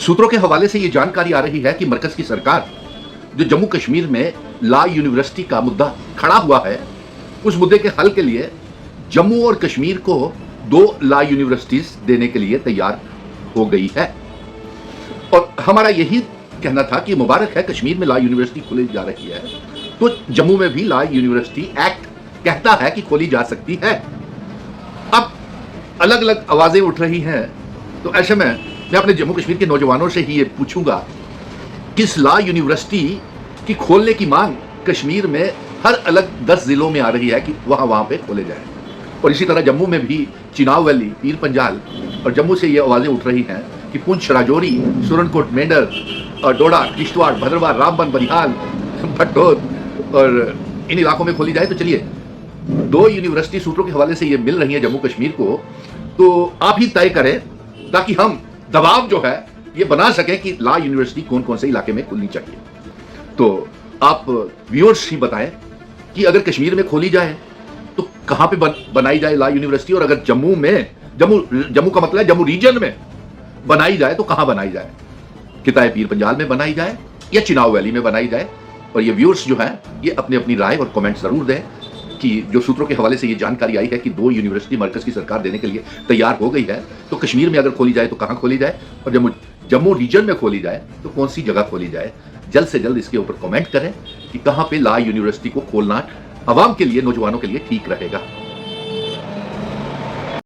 सूत्रों के हवाले से ये जानकारी आ रही है कि मरकज की सरकार जो जम्मू कश्मीर में लॉ यूनिवर्सिटी का मुद्दा खड़ा हुआ है, उस मुद्दे के हल के लिए जम्मू और कश्मीर को 2 लॉ यूनिवर्सिटीज देने के लिए तैयार हो गई है। और हमारा यही कहना था कि मुबारक है, कश्मीर में लॉ यूनिवर्सिटी खोली जा रही है, तो जम्मू में भी लॉ यूनिवर्सिटी एक्ट कहता है कि खोली जा सकती है। अब अलग अलग आवाजें उठ रही हैं, तो ऐसे में मैं अपने जम्मू कश्मीर के नौजवानों से ही ये पूछूंगा कि इस लॉ यूनिवर्सिटी की खोलने की मांग कश्मीर में हर अलग 10 जिलों में आ रही है कि वहां पे खोले जाए, और इसी तरह जम्मू में भी चिनाब वैली, पीर पंजाल और जम्मू से ये आवाजें उठ रही हैं कि पुंछ, राजौरी, सुरनकोट, मेंढर और डोडा, किश्तवाड़, भद्रवाह, रामबन, बनिहाल, भटोद और इन इलाकों में खोली जाए। तो चलिए, 2 यूनिवर्सिटी सूत्रों के हवाले से ये मिल रही है जम्मू कश्मीर को, तो आप ही तय करें ताकि हम दबाव जो है ये बना सकें कि लॉ यूनिवर्सिटी कौन कौन से इलाके में खुलनी चाहिए। तो आप व्यूअर्स ही बताएं कि अगर कश्मीर में खोली जाए तो कहां पे बनाई जाए लॉ यूनिवर्सिटी, और अगर जम्मू में, जम्मू का मतलब है जम्मू रीजन में बनाई जाए तो कहां बनाई जाए, किताए पीर पंजाल में बनाई जाए या चिनाब वैली में बनाई जाए। और ये व्यूअर्स जो हैं ये अपनी अपनी राय और कमेंट जरूर दें कि जो सूत्रों के हवाले से ये जानकारी आई है कि 2 यूनिवर्सिटी मरकज की सरकार देने के लिए तैयार हो गई है, तो कश्मीर में अगर खोली जाए तो कहां खोली जाए, और जम्मू रीजन में खोली जाए तो कौन सी जगह खोली जाए। जल्द से जल्द इसके ऊपर कमेंट करें कि कहां पे लॉ यूनिवर्सिटी को खोलना आवाम के लिए, नौजवानों के लिए ठीक रहेगा।